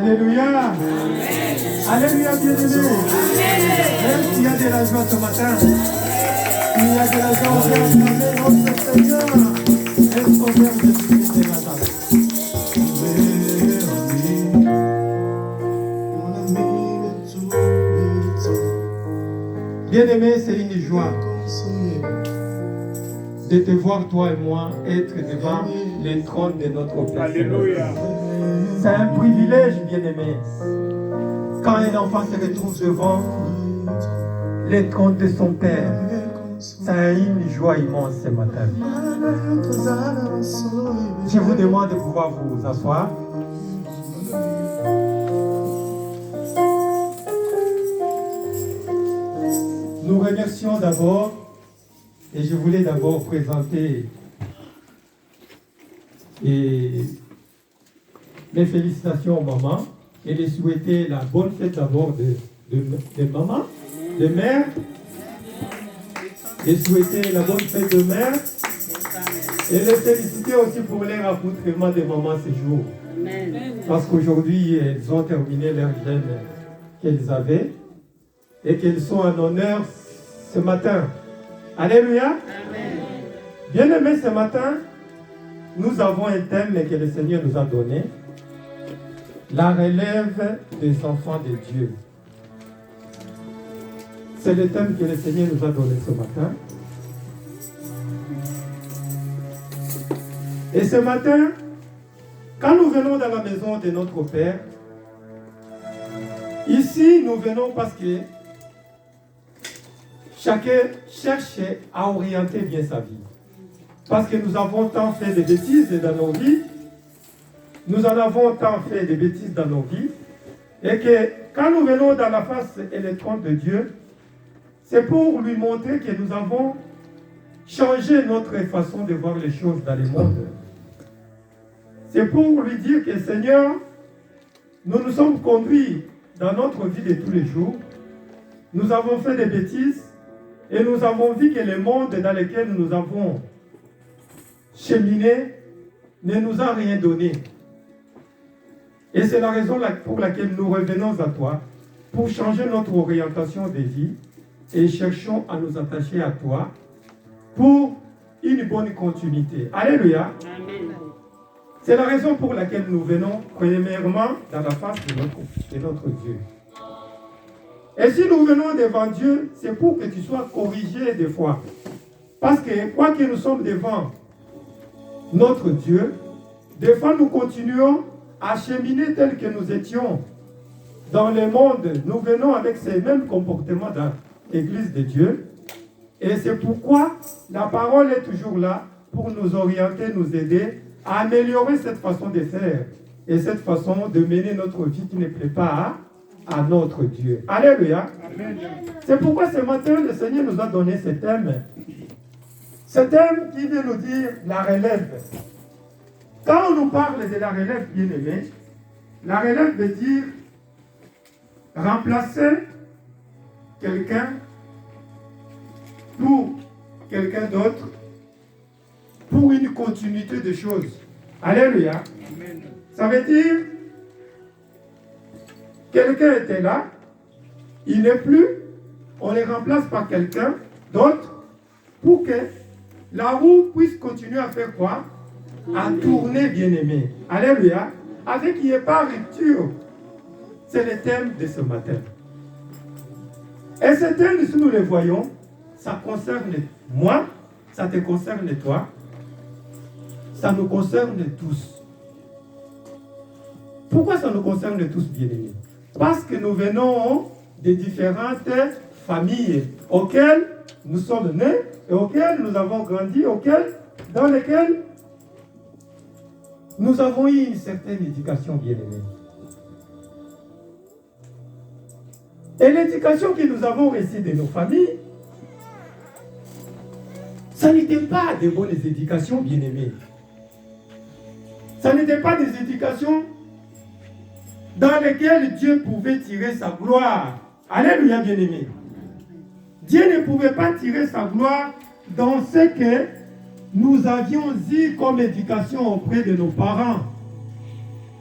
Alléluia. Alléluia, bien-aimé. Même s'il y a de la joie ce matin, il y a de la joie, on vient acclamer notre Seigneur. Est-ce qu'on vient Jésus-Christ de Nazareth? Bien-aimé, c'est une joie de te voir, toi et moi, être devant le trône de notre Père. Alléluia. C'est un privilège, bien-aimé. Quand un enfant se retrouve devant le trône de son Père, c'est une joie immense ce matin. Je vous demande de pouvoir vous asseoir. Nous remercions d'abord, et je voulais d'abord présenter mes félicitations aux mamans et les souhaiter la bonne fête d'abord de maman, de mère, et souhaiter la bonne fête de mère et les féliciter aussi pour leur accoutrement de maman ce jour. Parce qu'aujourd'hui, elles ont terminé leur jeûne qu'elles avaient et qu'elles sont en honneur ce matin. Alléluia. Bien-aimés, ce matin, nous avons un thème que le Seigneur nous a donné. La relève des enfants de Dieu. C'est le thème que le Seigneur nous a donné ce matin. Et ce matin, quand nous venons dans la maison de notre Père, ici nous venons parce que chacun cherche à orienter bien sa vie. Parce que nous avons tant fait de bêtises dans nos vies, nous en avons tant fait de bêtises dans nos vies, et que quand nous venons dans la face et le trône de Dieu, c'est pour lui montrer que nous avons changé notre façon de voir les choses dans le monde. C'est pour lui dire que Seigneur, nous nous sommes conduits dans notre vie de tous les jours, nous avons fait des bêtises, et nous avons vu que le monde dans lequel nous avons cheminé ne nous a rien donné. Et c'est la raison pour laquelle nous revenons à toi, pour changer notre orientation de vie et cherchons à nous attacher à toi pour une bonne continuité. Alléluia. Amen. C'est la raison pour laquelle nous venons premièrement dans la face de notre Dieu. Et si nous venons devant Dieu, c'est pour que tu sois corrigé des fois. Parce que, quoi que nous sommes devant notre Dieu, des fois nous continuons à cheminer tel que nous étions dans le monde. Nous venons avec ces mêmes comportements dans l'Église de Dieu. Et c'est pourquoi la parole est toujours là pour nous orienter, nous aider à améliorer cette façon de faire et cette façon de mener notre vie qui ne plaît pas à notre Dieu. Alléluia. Amen. C'est pourquoi ce matin, le Seigneur nous a donné ce thème. Ce thème qui veut nous dire la relève. Quand on nous parle de la relève, bien-aimé, la relève veut dire remplacer quelqu'un pour quelqu'un d'autre pour une continuité de choses. Alléluia. Amen. Ça veut dire quelqu'un était là, il n'est plus, on les remplace par quelqu'un d'autre pour que la roue puisse continuer à faire quoi? À tourner, bien-aimé. Alléluia. Avec qu'il n'y ait pas rupture. C'est le thème de ce matin. Et ce thème, si nous le voyons, ça concerne moi, ça te concerne toi, ça nous concerne tous. Pourquoi ça nous concerne tous, bien-aimés? Parce que nous venons de différentes familles auxquelles nous sommes nés et auxquelles nous avons grandi, dans lesquelles nous avons eu une certaine éducation, bien-aimée. Et l'éducation que nous avons reçue de nos familles, ça n'était pas de bonnes éducations, bien-aimées. Ça n'était pas des éducations dans lesquelles Dieu pouvait tirer sa gloire. Alléluia, bien-aimé. Dieu ne pouvait pas tirer sa gloire dans ce que nous avions eu comme éducation auprès de nos parents.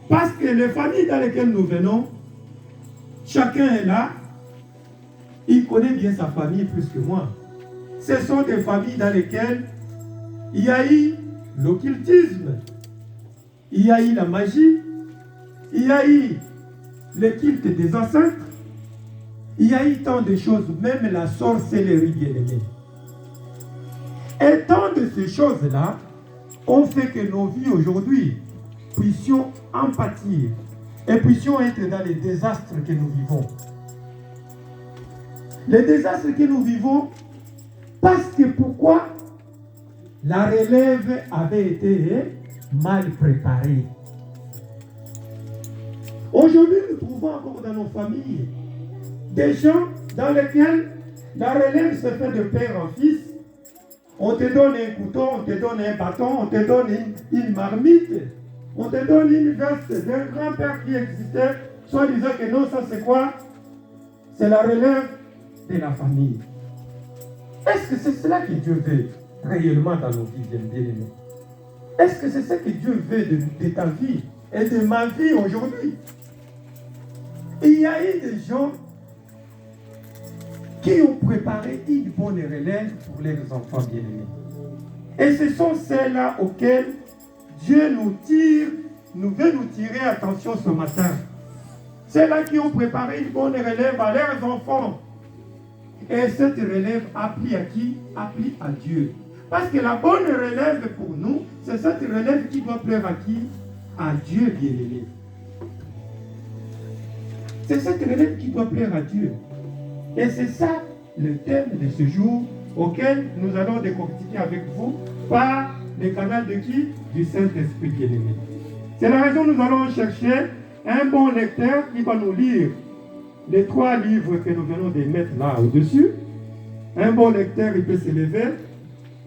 Parce que les familles dans lesquelles nous venons, chacun est là, il connaît bien sa famille plus que moi. Ce sont des familles dans lesquelles il y a eu l'occultisme, il y a eu la magie, il y a eu le culte des ancêtres, il y a eu tant de choses, même la sorcellerie bien-aimée. Et tant de ces choses-là ont fait que nos vies aujourd'hui puissions en pâtir et puissions être dans les désastres que nous vivons. Les désastres que nous vivons, parce que pourquoi? La relève avait été mal préparée. Aujourd'hui, nous trouvons encore dans nos familles des gens dans lesquels la relève se fait de père en fils. On te donne un couteau, on te donne un bâton, on te donne une marmite, on te donne une veste d'un grand-père qui existait, soit disant que non, ça c'est quoi? C'est la relève de la famille. Est-ce que c'est cela que Dieu veut réellement dans nos vies, bien-aimés? Est-ce que c'est ce que Dieu veut de ta vie et de ma vie aujourd'hui? Il y a eu des gens qui ont préparé une bonne relève pour leurs enfants bien-aimés. Et ce sont ceux-là auxquels Dieu nous veut nous tirer attention ce matin. Ceux-là qui ont préparé une bonne relève à leurs enfants. Et cette relève applique à qui? Applique à Dieu. Parce que la bonne relève pour nous, c'est cette relève qui doit plaire à qui? À Dieu bien-aimé. C'est cette relève qui doit plaire à Dieu. Et c'est ça le thème de ce jour auquel nous allons décortiquer avec vous par le canal de qui? Du Saint-Esprit bien-aimé. C'est la raison que nous allons chercher un bon lecteur qui va nous lire les 3 livres que nous venons de mettre là au-dessus. Un bon lecteur, il peut se lever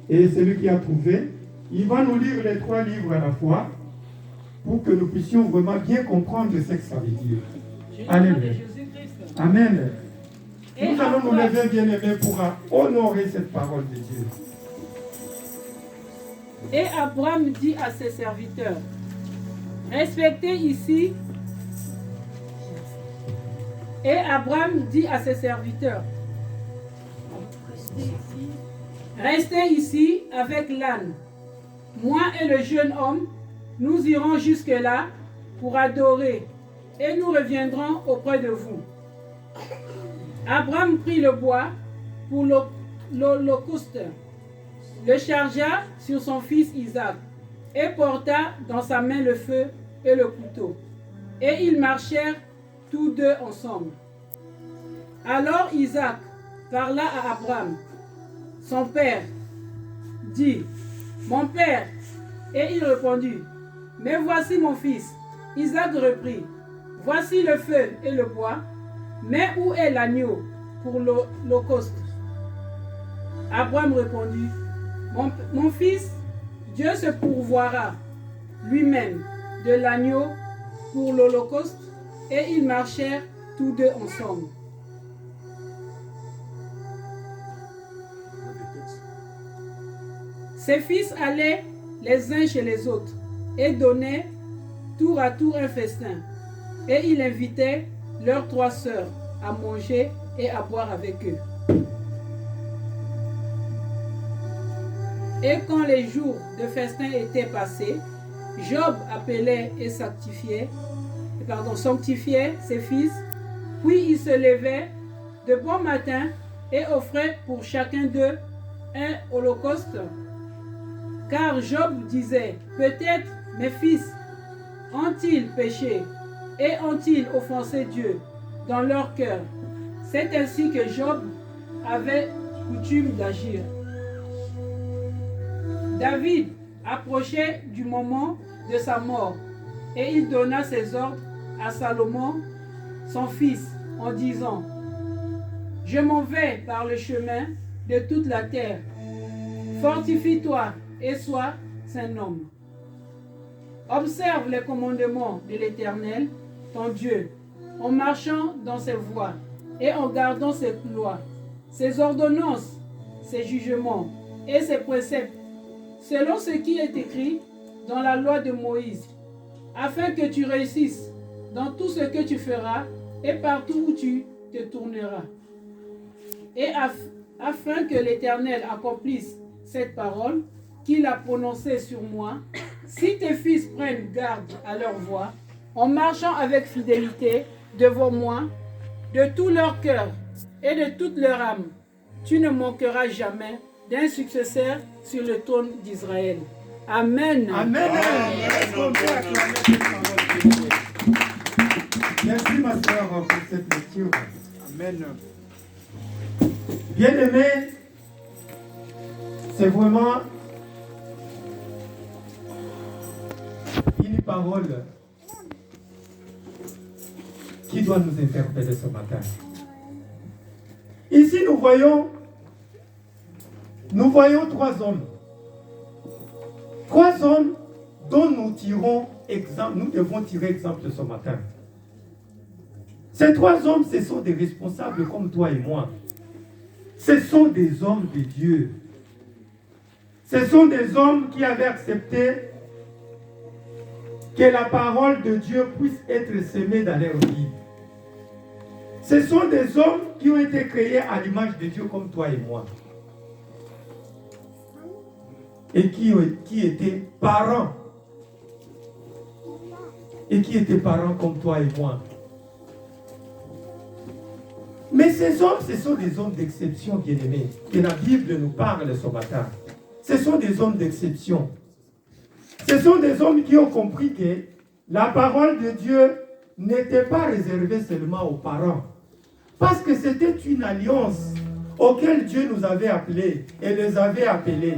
et celui qui a trouvé, il va nous lire les 3 livres à la fois pour que nous puissions vraiment bien comprendre ce que ça veut dire. Alléluia. Amen. Nous allons nous lever, bien-aimés, pour honorer cette parole de Dieu. Et Abraham dit à ses serviteurs, respectez ici. Et Abraham dit à ses serviteurs, restez ici avec l'âne. Moi et le jeune homme, nous irons jusque-là pour adorer et nous reviendrons auprès de vous. Abraham prit le bois pour l'holocauste, le chargea sur son fils Isaac et porta dans sa main le feu et le couteau. Et ils marchèrent tous deux ensemble. Alors Isaac parla à Abraham, son père, dit, mon père. Et il répondit, mais voici mon fils. Isaac reprit, voici le feu et le bois, mais où est l'agneau pour l'holocauste? Abraham répondit, mon fils, Dieu se pourvoira lui-même de l'agneau pour l'holocauste. Et ils marchèrent tous deux ensemble. Ses fils allaient les uns chez les autres et donnaient tour à tour un festin. Et il invitait leurs 3 sœurs à manger et à boire avec eux. Et quand les jours de festin étaient passés, Job appelait et sanctifiait ses fils, puis il se levait de bon matin et offrait pour chacun d'eux un holocauste. Car Job disait, peut-être mes fils ont-ils péché et ont-ils offensé Dieu dans leur cœur. C'est ainsi que Job avait coutume d'agir. David approchait du moment de sa mort et il donna ses ordres à Salomon, son fils, en disant, je m'en vais par le chemin de toute la terre. Fortifie-toi et sois un homme. Observe les commandements de l'Éternel, ton Dieu, en marchant dans ses voies et en gardant ses lois, ses ordonnances, ses jugements et ses préceptes, selon ce qui est écrit dans la loi de Moïse, afin que tu réussisses dans tout ce que tu feras et partout où tu te tourneras. Et afin que l'Éternel accomplisse cette parole qu'il a prononcée sur moi, si tes fils prennent garde à leur voix, en marchant avec fidélité devant moi, de tout leur cœur et de toute leur âme, tu ne manqueras jamais d'un successeur sur le trône d'Israël. Amen. Amen. Est-ce qu'on peut acclamer cette parole? Merci ma soeur pour cette lecture. Amen. Bien-aimé, c'est vraiment une parole qui doit nous interpeller ce matin. Ici, nous voyons trois hommes. Trois hommes dont nous devons tirer exemple ce matin. Ces trois hommes, ce sont des responsables comme toi et moi. Ce sont des hommes de Dieu. Ce sont des hommes qui avaient accepté que la parole de Dieu puisse être semée dans leur vie. Ce sont des hommes qui ont été créés à l'image de Dieu comme toi et moi. Et qui étaient parents. Et qui étaient parents comme toi et moi. Mais ces hommes, ce sont des hommes d'exception, bien-aimés, que la Bible nous parle ce matin. Ce sont des hommes d'exception. Ce sont des hommes qui ont compris que la parole de Dieu n'était pas réservée seulement aux parents. Parce que c'était une alliance auquel Dieu nous avait appelés et les avait appelés.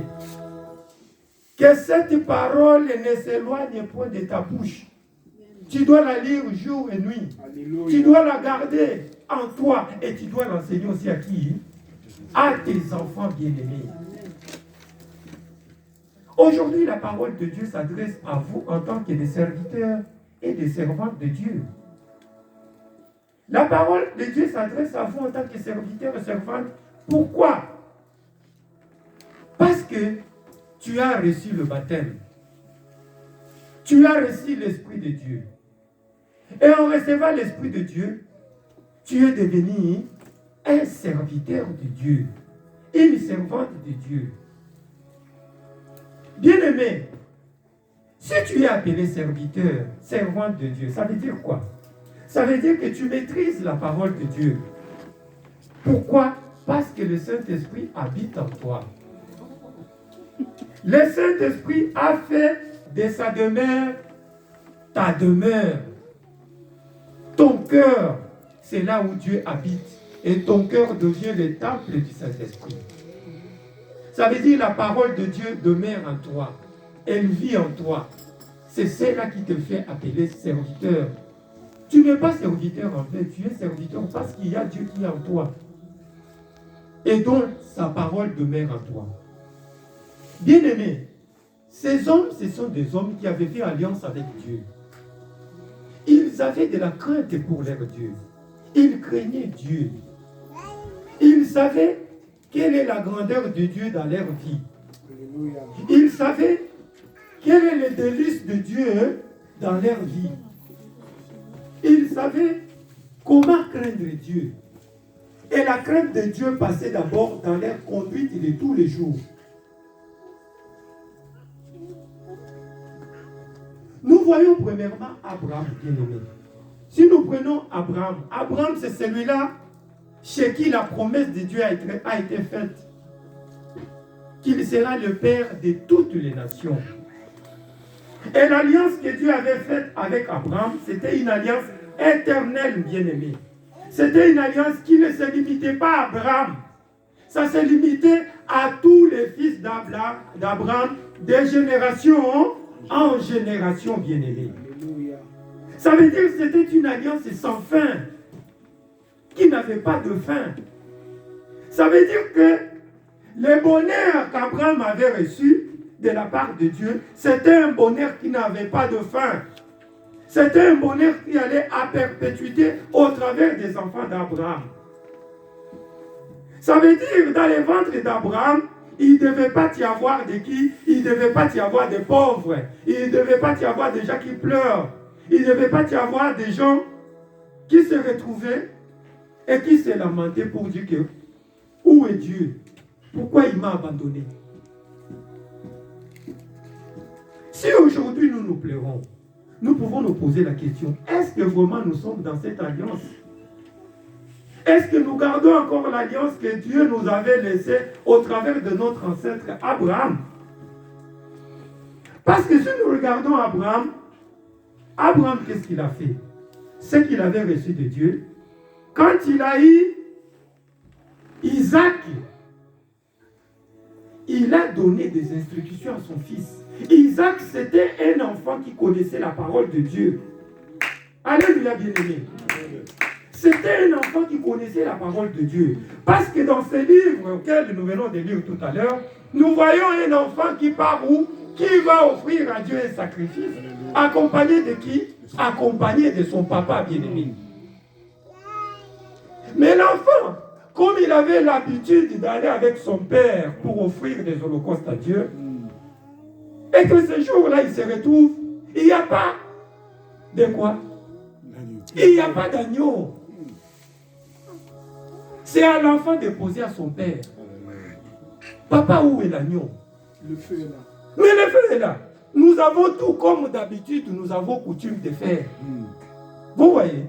Que cette parole ne s'éloigne point de ta bouche. Tu dois la lire jour et nuit. Alléluia. Tu dois la garder en toi et tu dois l'enseigner aussi à qui? À tes enfants bien-aimés. Aujourd'hui, la parole de Dieu s'adresse à vous en tant que des serviteurs et des servantes de Dieu. La parole de Dieu s'adresse à vous en tant que serviteurs et servantes. Pourquoi? Parce que tu as reçu le baptême. Tu as reçu l'Esprit de Dieu. Et en recevant l'Esprit de Dieu, tu es devenu un serviteur de Dieu, une servante de Dieu. Bien-aimé, si tu es appelé serviteur, servante de Dieu, ça veut dire quoi? Ça veut dire que tu maîtrises la parole de Dieu. Pourquoi? Parce que le Saint-Esprit habite en toi. Le Saint-Esprit a fait de sa demeure ta demeure. Ton cœur, c'est là où Dieu habite. Et ton cœur devient le temple du Saint-Esprit. Ça veut dire la parole de Dieu demeure en toi. Elle vit en toi. C'est celle-là qui te fait appeler serviteur. Tu n'es pas serviteur en fait, tu es serviteur parce qu'il y a Dieu qui est en toi. Et donc, sa parole demeure en toi. Bien-aimés, ces hommes, ce sont des hommes qui avaient fait alliance avec Dieu. Ils avaient de la crainte pour leur Dieu. Ils craignaient Dieu. Ils savaient quelle est la grandeur de Dieu dans leur vie. Ils savaient quel est le délice de Dieu dans leur vie. Ils savaient comment craindre Dieu. Et la crainte de Dieu passait d'abord dans leur conduite de tous les jours. Nous voyons premièrement Abraham, bien-aimé. Si nous prenons Abraham, Abraham c'est celui-là chez qui la promesse de Dieu a été faite. Qu'il sera le père de toutes les nations. Et l'alliance que Dieu avait faite avec Abraham, c'était une alliance éternelle, bien-aimé. C'était une alliance qui ne se limitait pas à Abraham. Ça se limitait à tous les fils d'Abraham, de génération en génération, bien-aimé. Ça veut dire que c'était une alliance sans fin, qui n'avait pas de fin. Ça veut dire que le bonheur qu'Abraham avait reçu de la part de Dieu, c'était un bonheur qui n'avait pas de fin. C'était un bonheur qui allait à perpétuité au travers des enfants d'Abraham. Ça veut dire, dans les ventres d'Abraham, il ne devait pas y avoir de qui? Il ne devait pas y avoir des pauvres. Il ne devait pas y avoir des gens qui pleurent. Il ne devait pas y avoir des gens qui se retrouvaient et qui se lamentaient pour dire que où est Dieu? Pourquoi il m'a abandonné? Si aujourd'hui nous nous pleurons, nous pouvons nous poser la question, est-ce que vraiment nous sommes dans cette alliance? Est-ce que nous gardons encore l'alliance que Dieu nous avait laissée au travers de notre ancêtre Abraham? Parce que si nous regardons Abraham, qu'est-ce qu'il a fait? Ce qu'il avait reçu de Dieu, quand il a eu Isaac, il a donné des instructions à son fils. Isaac, c'était un enfant qui connaissait la parole de Dieu. Alléluia, bien-aimé. C'était un enfant qui connaissait la parole de Dieu. Parce que dans ces livres auxquels nous venons de lire tout à l'heure, nous voyons un enfant qui part où? Qui va offrir à Dieu un sacrifice. Accompagné de qui? Accompagné de son papa bien-aimé. Mais l'enfant, comme il avait l'habitude d'aller avec son père pour offrir des holocaustes à Dieu, et que ce jour-là, il se retrouve, il n'y a pas de quoi? Il n'y a pas d'agneau. C'est à l'enfant de poser à son père. Papa, où est l'agneau? Le feu est là. Mais le feu est là. Nous avons tout comme d'habitude, nous avons coutume de faire. Vous voyez?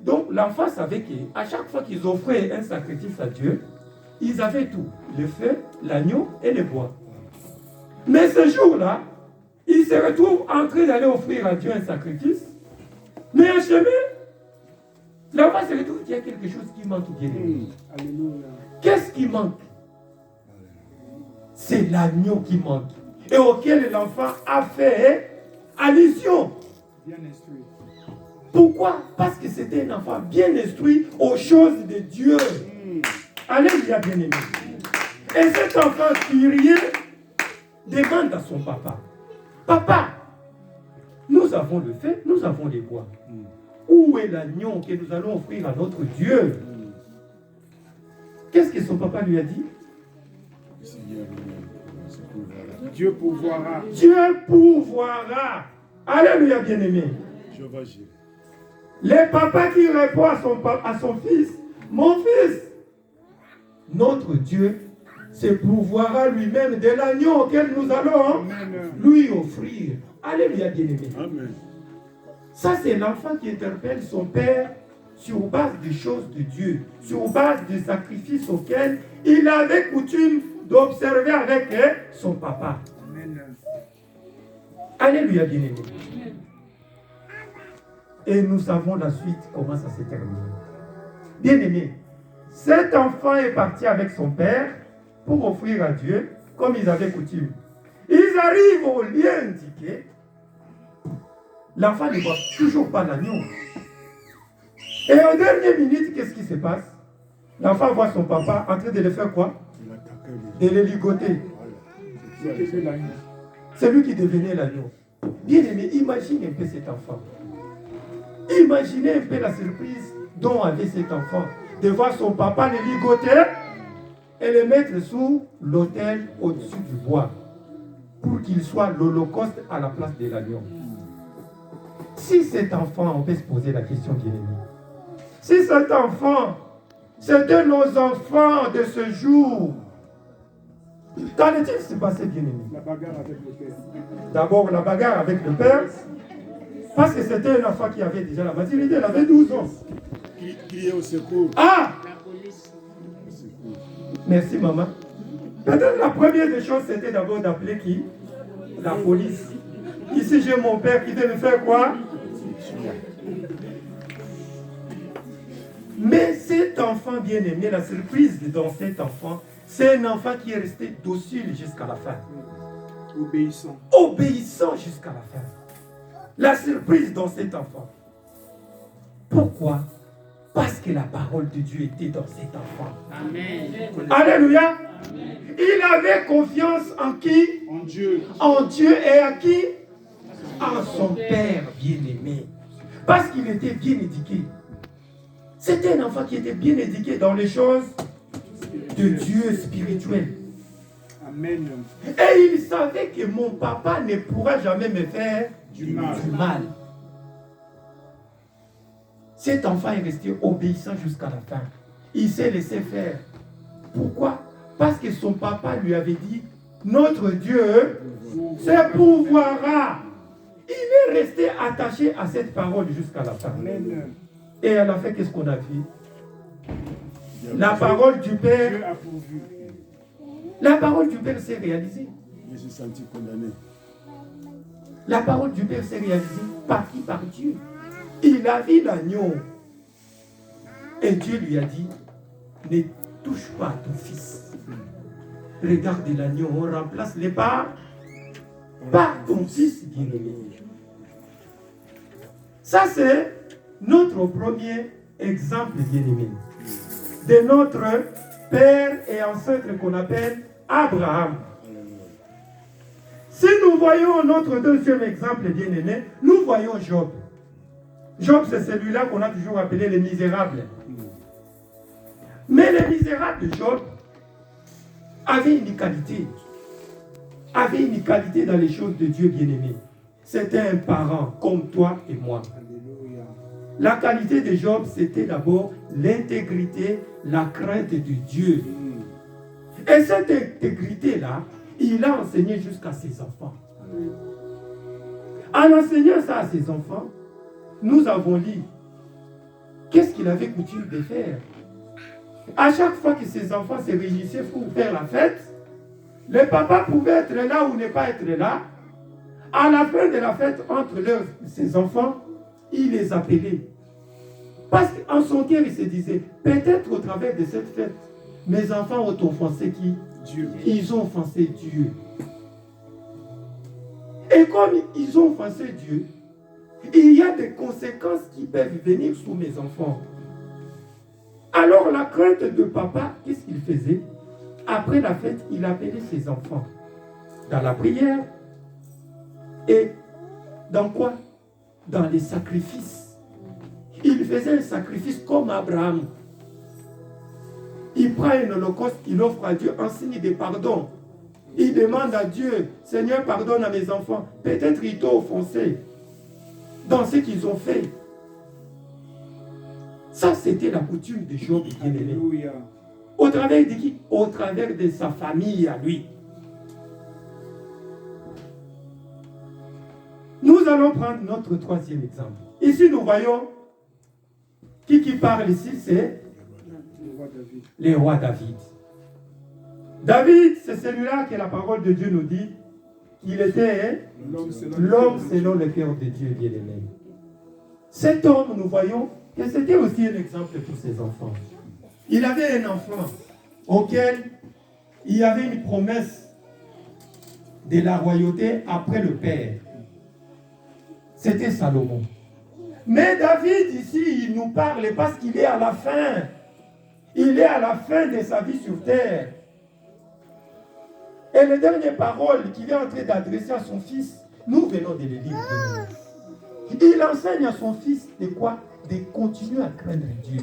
Donc l'enfant savait qu'à chaque fois qu'ils offraient un sacrifice à Dieu, ils avaient tout. Le feu, l'agneau et le bois. Mais ce jour-là, il se retrouve en train d'aller offrir à Dieu un sacrifice. Mais en chemin, l'enfant se retrouve qu'il y a quelque chose qui manque bien. Alléluia. Qu'est-ce qui manque? C'est l'agneau qui manque. Et auquel l'enfant a fait allusion. Bien instruit. Pourquoi? Parce que c'était un enfant bien instruit aux choses de Dieu. Alléluia, bien-aimé. Et cet enfant furieux demande à son papa, papa, nous avons le feu, nous avons les bois. Où est l'agneau que nous allons offrir à notre Dieu? Qu'est-ce que son papa lui a dit? Dieu pourvoira. Dieu pourvoira. Alléluia, bien-aimé. Le papa qui répond à son fils, mon fils, notre Dieu se pourvoira lui-même de l'agneau auquel nous allons lui offrir. Alléluia, bien-aimé. Ça, c'est l'enfant qui interpelle son père sur base des choses de Dieu, sur base des sacrifices auxquels il avait coutume d'observer avec son papa. Alléluia, bien-aimé. Et nous savons la suite, comment ça s'est terminé. Bien-aimé, cet enfant est parti avec son père pour offrir à Dieu, comme ils avaient coutume. Ils arrivent au lieu indiqué. L'enfant ne voit toujours pas l'agneau. Et en dernière minute, qu'est-ce qui se passe? L'enfant voit son papa en train de le faire quoi? De le ligoter. C'est lui qui devenait l'agneau. Bien aimé, imagine un peu cet enfant. Imaginez un peu la surprise dont avait cet enfant de voir son papa le ligoter et le mettre sous l'autel au-dessus du bois pour qu'il soit l'holocauste à la place de l'agneau. Si cet enfant, on peut se poser la question, bien aimé, si cet enfant, c'était nos enfants de ce jour, qu'en est-il se passé, bien aimé? La bagarre avec le père. D'abord, la bagarre avec le père, parce que c'était un enfant qui avait déjà la maturité, il avait 12 ans. Crier au secours. Ah! Merci, maman. Peut-être la première des choses, c'était d'abord d'appeler qui? La police. Ici, j'ai mon père qui devait faire quoi? Mais cet enfant bien-aimé, la surprise dans cet enfant, c'est un enfant qui est resté docile jusqu'à la fin. Obéissant. Obéissant jusqu'à la fin. La surprise dans cet enfant. Pourquoi? Parce que la parole de Dieu était dans cet enfant. Amen. Alléluia. Amen. Il avait confiance en qui? En Dieu. En Dieu et à qui? En son Père bien-aimé. Parce qu'il était bien éduqué. C'était un enfant qui était bien éduqué dans les choses de Dieu spirituel. Amen. Et il savait que mon papa ne pourra jamais me faire Du mal. mal. Cet enfant est resté obéissant jusqu'à la fin. Il s'est laissé faire. Pourquoi? Parce que son papa lui avait dit, notre Dieu se pourvoira. Il est resté attaché à cette parole jusqu'à la fin. Amen. Et à la fin, qu'est-ce qu'on a vu? La parole du Père, Dieu a pourvu. la parole du Père s'est réalisée. Il s'est senti condamné. La parole du Père s'est réalisée par qui? Par Dieu. Il a vu l'agneau. Et Dieu lui a dit, ne touche pas à ton fils. Regarde l'agneau, on remplace les parts par ton fils bien-aimé. Ça, c'est notre premier exemple bien-aimé de notre père et ancêtre qu'on appelle Abraham. Si nous voyons notre deuxième exemple bien-aimé, nous voyons Job. Job, c'est celui-là qu'on a toujours appelé les misérables. Mais les misérables de Job avaient une qualité. Avaient une qualité dans les choses de Dieu bien-aimé. C'était un parent comme toi et moi. Alléluia. La qualité de Job, c'était d'abord l'intégrité, la crainte de Dieu. Et cette intégrité-là, il a enseigné jusqu'à ses enfants. En enseignant ça à ses enfants, nous avons lu qu'est-ce qu'il avait coutume de faire. À chaque fois que ses enfants se réunissaient pour faire la fête, le papa pouvait être là ou ne pas être là. À la fin de la fête, entre ses enfants, il les appelait. Parce qu'en son cœur, il se disait, peut-être au travers de cette fête, mes enfants ont offensé qui? Dieu. Ils ont offensé Dieu. Et comme ils ont offensé Dieu, il y a des conséquences qui peuvent venir sur mes enfants. Alors la crainte de papa, qu'est-ce qu'il faisait? Après la fête, il appelait ses enfants dans la prière et dans quoi? Dans les sacrifices. Il faisait un sacrifice comme Abraham. Il prend un holocauste, il offre à Dieu en signe de pardon. Il demande à Dieu, Seigneur, pardonne à mes enfants. Peut-être ils t'ont offensé dans ce qu'ils ont fait. Ça, c'était la coutume de Job, bien-aimé. Alléluia. Au travers de qui? Au travers de sa famille à lui. Nous allons prendre notre troisième exemple. Ici, nous voyons qui parle ici, c'est Le roi David. le roi David. David, c'est celui-là que la parole de Dieu nous dit qu'il était l'homme selon le cœur de Dieu, bien-aimé. Cet homme, nous voyons que c'était aussi un exemple pour ses enfants. Il avait un enfant auquel il y avait une promesse de la royauté après le père. C'était Salomon. Mais David, ici, il nous parle parce qu'il est à la fin. Il est à la fin de sa vie sur terre. Et les dernières paroles qu'il est en train d'adresser à son fils, nous venons de les lire. Il enseigne à son fils de quoi? De continuer à craindre Dieu.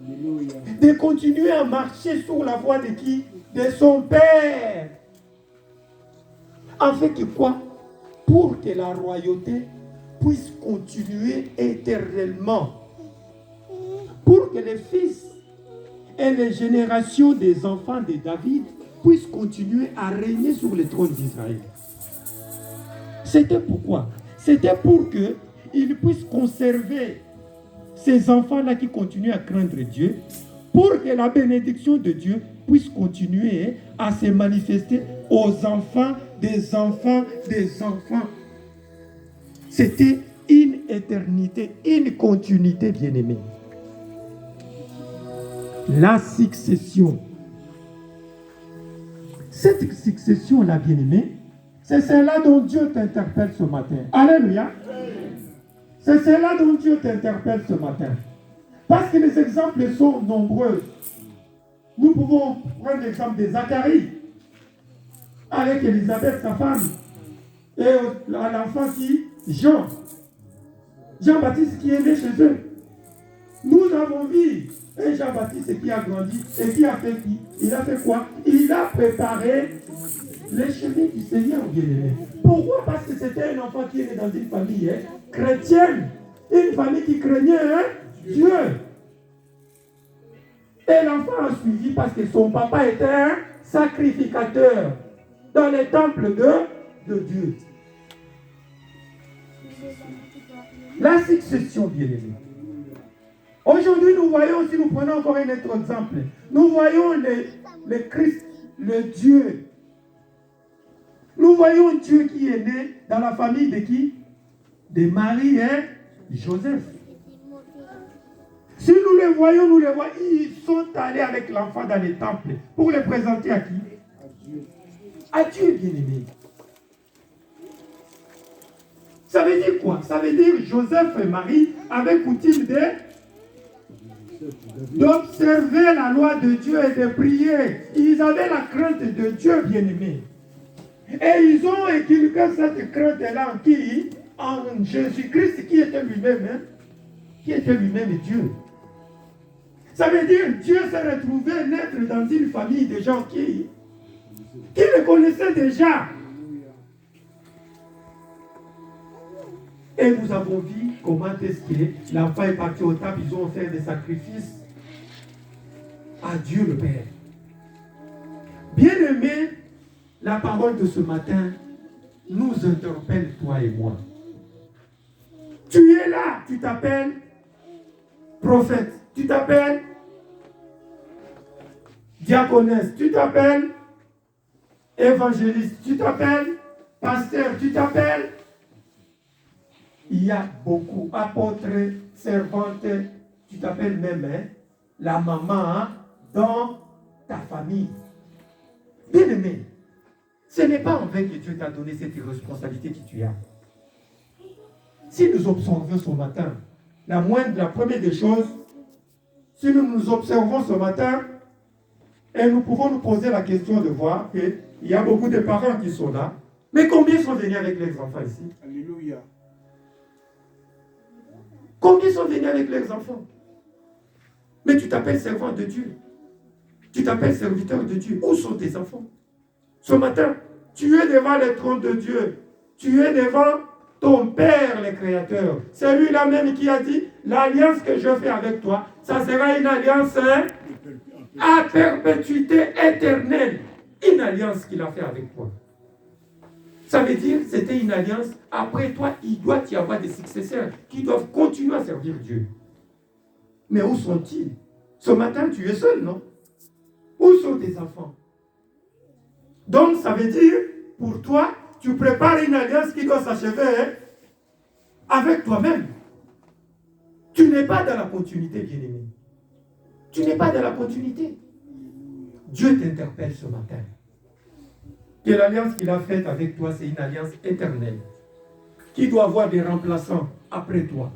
Alléluia. De continuer à marcher sur la voie de qui? De son père. En fait que quoi? Pour que la royauté puisse continuer éternellement. Pour que les fils et les générations des enfants de David puissent continuer à régner sur le trône d'Israël. C'était pourquoi? C'était pour qu'ils puissent conserver ces enfants-là qui continuent à craindre Dieu, pour que la bénédiction de Dieu puisse continuer à se manifester aux enfants des enfants des enfants. C'était une éternité, une continuité, bien-aimée. La succession. Cette succession-là, bien-aimée, c'est celle-là dont Dieu t'interpelle ce matin. Alléluia. C'est celle-là dont Dieu t'interpelle ce matin. Parce que les exemples sont nombreux. Nous pouvons prendre l'exemple de Zacharie, avec Élisabeth, sa femme, et l'enfant qui? Jean-Baptiste qui est né chez eux. Nous avons vu un Jean-Baptiste qui a grandi et qui a fait qui? Il a fait quoi? Il a préparé les chemins du Seigneur, bien-aimé. Pourquoi? Parce que c'était un enfant qui est né dans une famille chrétienne. Une famille qui craignait Dieu. Et l'enfant a suivi parce que son papa était un sacrificateur dans les temples de Dieu. La succession, bien-aimé. Aujourd'hui, nous voyons, si nous prenons encore un autre exemple, nous voyons le Christ, le Dieu. Nous voyons Dieu qui est né dans la famille de qui? De Marie et Joseph. Si nous les voyons, ils sont allés avec l'enfant dans les temples pour le présenter à qui? À Dieu, bien-aimé. Ça veut dire quoi? Ça veut dire Joseph et Marie avaient coutume d'observer la loi de Dieu et de prier. Ils avaient la crainte de Dieu, bien-aimé. Et ils ont inculqué cette crainte-là en qui? En Jésus-Christ qui était lui-même, Dieu. Ça veut dire Dieu s'est retrouvé naître dans une famille de gens qui le connaissaient déjà. Et nous avons vu comment est-ce que l'enfant est parti au temple, ils ont fait des sacrifices à Dieu le Père. Bien-aimé, la parole de ce matin nous interpelle, toi et moi. Tu es là, tu t'appelles prophète, tu t'appelles diaconesse, tu t'appelles évangéliste, tu t'appelles pasteur, tu t'appelles. Il y a beaucoup, apôtres, servantes, tu t'appelles même la maman dans ta famille. Bien-aimé, ce n'est pas en vain que Dieu t'a donné cette responsabilité que tu as. Si nous observons ce matin, la première des choses, si nous nous observons ce matin, et nous pouvons nous poser la question de voir qu'il y a beaucoup de parents qui sont là, mais combien sont venus avec leurs enfants ici? Alléluia. Combien sont venus avec leurs enfants? Mais tu t'appelles servant de Dieu. Tu t'appelles serviteur de Dieu. Où sont tes enfants? Ce matin, tu es devant le trône de Dieu. Tu es devant ton Père, le Créateur. C'est lui-là même qui a dit, l'alliance que je fais avec toi, ça sera une alliance à perpétuité éternelle. Une alliance qu'il a fait avec toi. Ça veut dire que c'était une alliance. Après toi, il doit y avoir des successeurs qui doivent continuer à servir Dieu. Mais où sont-ils? Ce matin, tu es seul, non? Où sont tes enfants? Donc, ça veut dire, pour toi, tu prépares une alliance qui doit s'achever avec toi-même. Tu n'es pas dans la continuité, bien-aimé. Tu n'es pas dans la continuité. Dieu t'interpelle ce matin. Que l'alliance qu'il a faite avec toi, c'est une alliance éternelle, qui doit avoir des remplaçants après toi.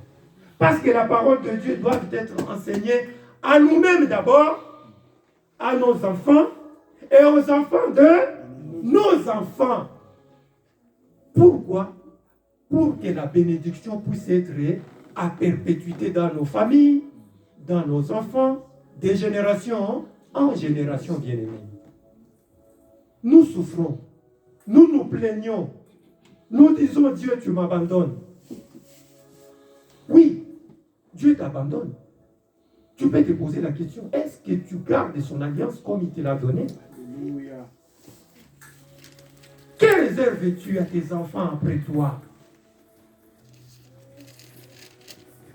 Parce que la parole de Dieu doit être enseignée à nous-mêmes d'abord, à nos enfants, et aux enfants de nos enfants. Pourquoi? Pour que la bénédiction puisse être à perpétuité dans nos familles, dans nos enfants, de génération en génération, bien-aimés. Nous souffrons, nous nous plaignons, nous disons Dieu, tu m'abandonnes. Oui, Dieu t'abandonne. Tu peux te poser la question, est-ce que tu gardes son alliance comme il te l'a donnée? Alléluia. Que réserves-tu à tes enfants après toi?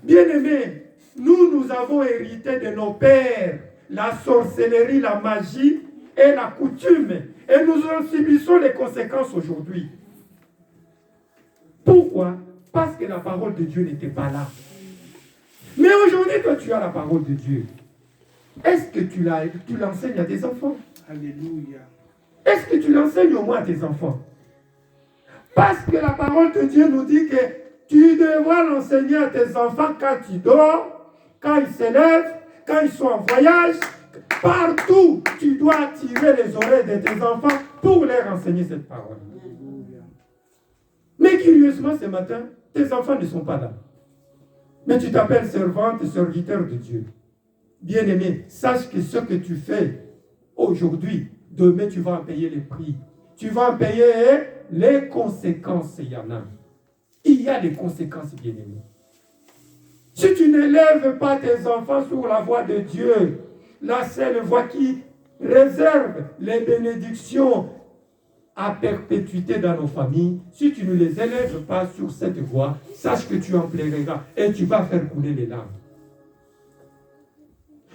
Bien-aimés, nous avons hérité de nos pères la sorcellerie, la magie et la coutume. Et nous en subissons les conséquences aujourd'hui. Pourquoi? Parce que la parole de Dieu n'était pas là. Mais aujourd'hui, toi, tu as la parole de Dieu. Est-ce que tu l'enseignes à tes enfants? Alléluia. Est-ce que tu l'enseignes au moins à tes enfants? Parce que la parole de Dieu nous dit que tu devras l'enseigner à tes enfants quand tu dors, quand ils s'élèvent, quand ils sont en voyage. Partout, tu dois attirer les oreilles de tes enfants pour leur enseigner cette parole. Alléluia. Mais curieusement, ce matin, tes enfants ne sont pas là. Mais tu t'appelles servante et serviteur de Dieu. Bien-aimé, sache que ce que tu fais aujourd'hui, demain tu vas en payer les prix. tu vas en payer les conséquences. Il y en a. Il y a des conséquences, bien-aimés. Si tu n'élèves pas tes enfants sur la voie de Dieu, la seule voie qui réserve les bénédictions à perpétuité dans nos familles, si tu ne les élèves pas sur cette voie, sache que tu en plairas et tu vas faire couler les larmes.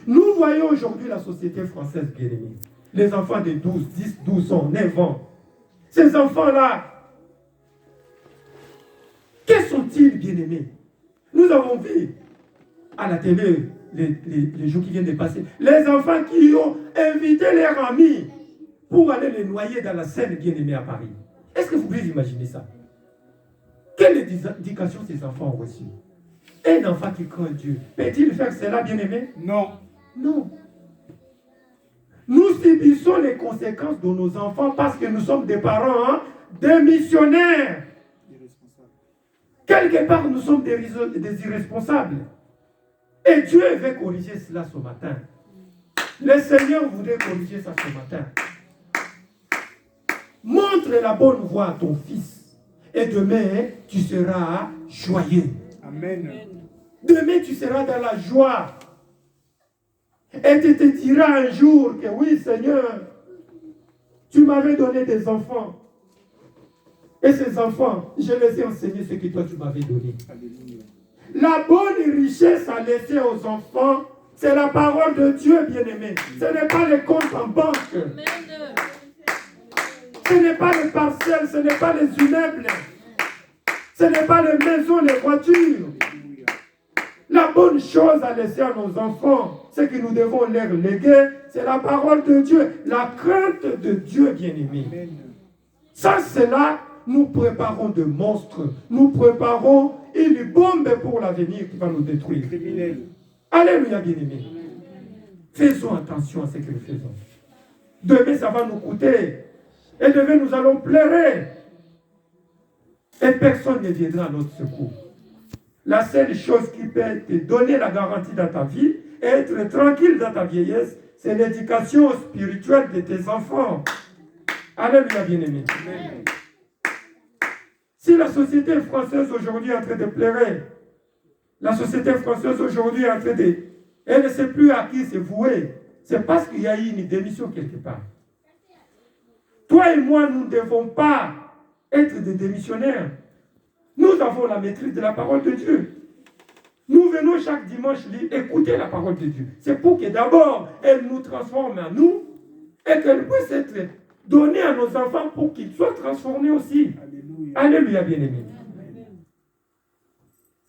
Nous voyons aujourd'hui la société française, bien-aimée. Les enfants de 12, 10, 12 ans, 9 ans. Ces enfants-là, quels sont-ils, bien-aimés? Nous avons vu à la télé, les jours qui viennent de passer, les enfants qui ont invité leurs amis pour aller les noyer dans la Seine, bien-aimés, à Paris. Est-ce que vous pouvez imaginer ça? Quelle éducation ces enfants ont reçue? Un enfant qui craint Dieu, peut-il faire cela, bien-aimé? Non. Non. Nous subissons les conséquences de nos enfants parce que nous sommes des parents, des missionnaires. Quelque part, nous sommes des irresponsables. Et Dieu veut corriger cela ce matin. Le Seigneur voudrait corriger ça ce matin. Montre la bonne voie à ton fils. Et demain, tu seras joyeux. Amen. Demain, tu seras dans la joie. Et tu te diras un jour que oui, Seigneur, tu m'avais donné des enfants. Et ces enfants, je les ai enseignés ce que toi tu m'avais donné. Alléluia. La bonne richesse à laisser aux enfants, c'est la parole de Dieu, bien-aimé. Ce n'est pas les comptes en banque. Ce n'est pas les parcelles, ce n'est pas les immeubles. Ce n'est pas les maisons, les voitures. La bonne chose à laisser à nos enfants, ce que nous devons leur léguer, c'est la parole de Dieu, la crainte de Dieu, bien-aimé. Sans cela, nous préparons de monstres, nous préparons une bombe pour l'avenir qui va nous détruire. Alléluia, bien-aimé. Faisons attention à ce que nous faisons. Demain, ça va nous coûter. Et demain, nous allons pleurer. Et personne ne viendra à notre secours. La seule chose qui peut te donner la garantie dans ta vie et être tranquille dans ta vieillesse, c'est l'éducation spirituelle de tes enfants. Alléluia, bien-aimé. Si la société française aujourd'hui est en train de pleurer, la société française aujourd'hui est en train de... Elle ne sait plus à qui se vouer. C'est parce qu'il y a eu une démission quelque part. Toi et moi, nous ne devons pas être des démissionnaires. Nous avons la maîtrise de la parole de Dieu. Nous venons chaque dimanche écouter la parole de Dieu. C'est pour que d'abord, elle nous transforme en nous et qu'elle puisse être donnée à nos enfants pour qu'ils soient transformés aussi. Alléluia, Alléluia, bien-aimé.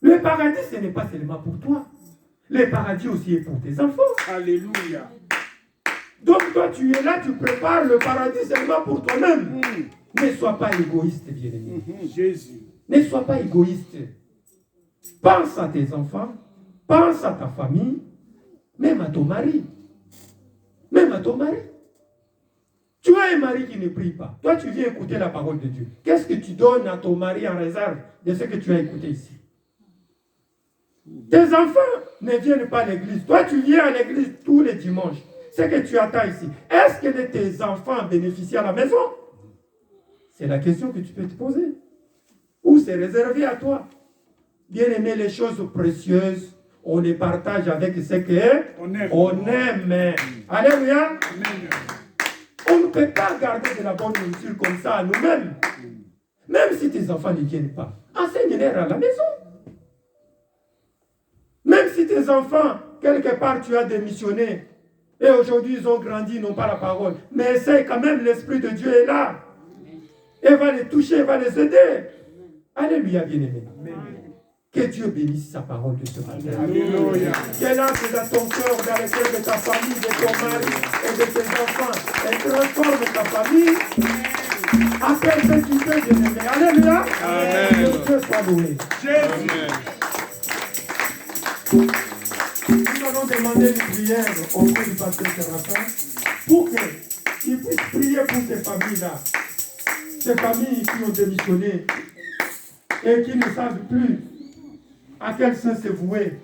Le paradis, ce n'est pas seulement pour toi. Le paradis aussi est pour tes enfants. Alléluia. Donc toi, tu es là, tu prépares le paradis seulement pour toi-même. Ne sois pas égoïste, bien-aimé. Jésus. Ne sois pas égoïste. Pense à tes enfants, pense à ta famille, même à ton mari. Même à ton mari. Tu as un mari qui ne prie pas. Toi, tu viens écouter la parole de Dieu. Qu'est-ce que tu donnes à ton mari en réserve de ce que tu as écouté ici? Tes enfants ne viennent pas à l'église. Toi, tu viens à l'église tous les dimanches. Ce que tu attends ici, est-ce que tes enfants bénéficient à la maison? C'est la question que tu peux te poser. Ou c'est réservé à toi? Bien aimer les choses précieuses, on les partage avec ce qu'on aime. Alléluia. On ne peut pas garder de la bonne nourriture comme ça à nous-mêmes. Même si tes enfants ne viennent pas, enseigne-leur à la maison. Même si tes enfants, quelque part, tu as démissionné, et aujourd'hui ils ont grandi, ils n'ont pas la parole, mais essaye quand même, l'Esprit de Dieu est là. Et va les toucher, va les aider. Alléluia, bien-aimé. Que Dieu bénisse sa parole de ce matin. Alléluia. Qu'elle entre dans ton cœur, dans le cœur de ta famille, de ton mari et de tes enfants. Elle transforme ta famille. Appelle ce qui peut, bien-aimé. Alléluia. Amen. Que Dieu soit loué. Nous allons demander une prière auprès du pasteur Séraphin pour qu'il puisse prier pour ces familles-là. Ces familles qui ont démissionné et qui ne savent plus à quel sens se vouer.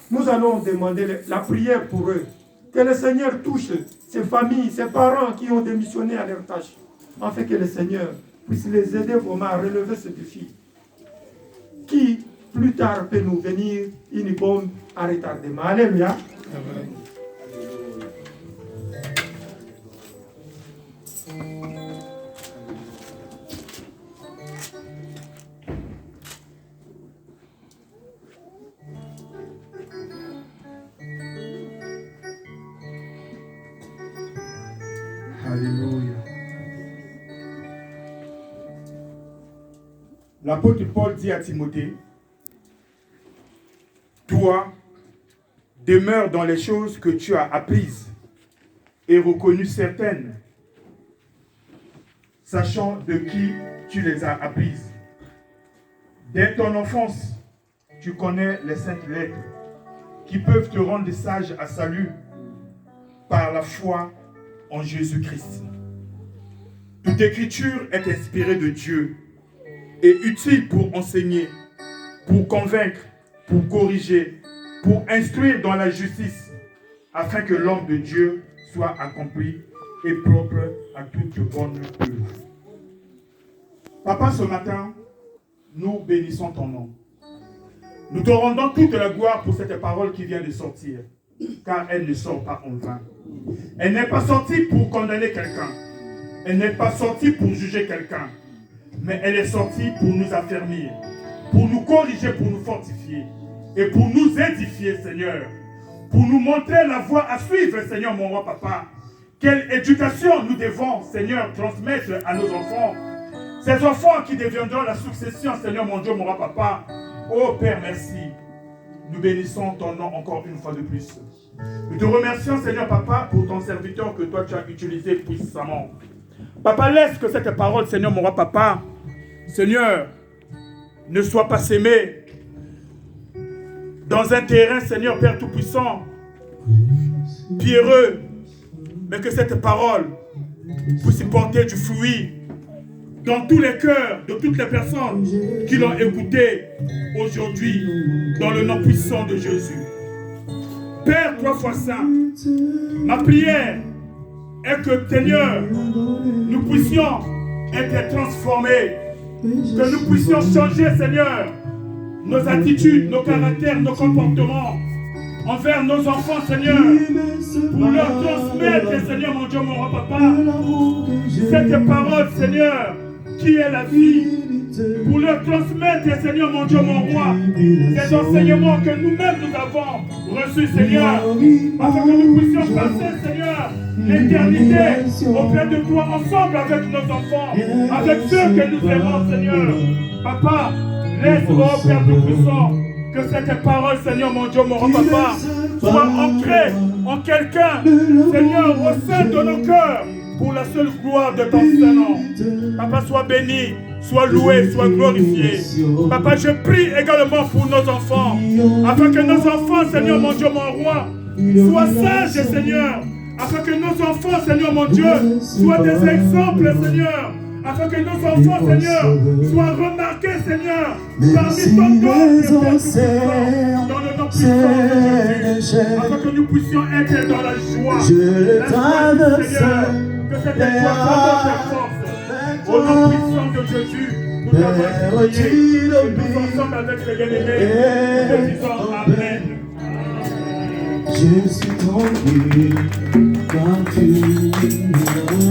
Nous allons demander la prière pour eux. Que le Seigneur touche ces familles, ces parents qui ont démissionné à leur tâche. afin que le Seigneur puisse les aider vraiment à relever ce défi. Qui, plus tard, peut nous venir une bombe à retardement. Alléluia. Alléluia. L'apôtre Paul dit à Timothée, toi, demeure dans les choses que tu as apprises et reconnues certaines, sachant de qui tu les as apprises. Dès ton enfance, tu connais les saintes lettres qui peuvent te rendre sage à salut par la foi en Jésus-Christ. Toute écriture est inspirée de Dieu et utile pour enseigner, pour convaincre, pour corriger, pour instruire dans la justice, afin que l'homme de Dieu soit accompli et propre à toute bonne œuvre. Papa, ce matin, nous bénissons ton nom. Nous te rendons toute la gloire pour cette parole qui vient de sortir, car elle ne sort pas en vain. Elle n'est pas sortie pour condamner quelqu'un. Elle n'est pas sortie pour juger quelqu'un. Mais elle est sortie pour nous affermir, pour nous corriger, pour nous fortifier et pour nous édifier, Seigneur. Pour nous montrer la voie à suivre, Seigneur, mon roi papa. Quelle éducation nous devons, Seigneur, transmettre à nos enfants. Ces enfants qui deviendront la succession, Seigneur, mon Dieu, mon roi papa. Oh Père, merci. Nous bénissons ton nom encore une fois de plus. Nous te remercions, Seigneur Papa, pour ton serviteur que toi tu as utilisé puissamment. Papa, laisse que cette parole, Seigneur, mon roi Papa, Seigneur, ne soit pas sémée dans un terrain, Seigneur Père Tout-Puissant, pierreux, mais que cette parole puisse porter du fruit dans tous les cœurs de toutes les personnes qui l'ont écouté aujourd'hui, dans le nom puissant de Jésus. Père, 3 fois saint, ma prière est que, Seigneur, nous puissions être transformés, que nous puissions changer, Seigneur, nos attitudes, nos caractères, nos comportements envers nos enfants, Seigneur, pour leur transmettre, Seigneur, mon Dieu, mon roi papa, cette parole, Seigneur, qui est la vie, pour leur transmettre, Seigneur, mon Dieu, mon roi, ces enseignements que nous-mêmes nous avons reçus, Seigneur, afin que nous puissions passer, Seigneur, l'éternité auprès de toi, ensemble avec nos enfants, avec ceux que nous aimons, Seigneur. Papa, laisse, oh Père Tout-Puissant, que cette parole, Seigneur, mon Dieu, mon roi, papa, soit ancrée en quelqu'un, Seigneur, au sein de nos cœurs, pour la seule gloire de ton Saint-Nom. Papa, sois béni, sois loué, sois glorifié. Papa, je prie également pour nos enfants, afin que nos enfants, Seigneur, mon Dieu, mon roi, soient sages, Seigneur, afin que nos enfants, Seigneur, mon Dieu, soient des exemples, Seigneur, afin que nos enfants, Seigneur, soient remarqués, Seigneur, parmi ton peuple, dans le nom puissant de Jésus, afin que nous puissions être dans la joie, du Seigneur, que cette joie soit notre force. Au nom puissant de Jésus, nous avons prié, et nous ensemble avec les bien-aimés, nous disons Amen. Je suis tombé quand tu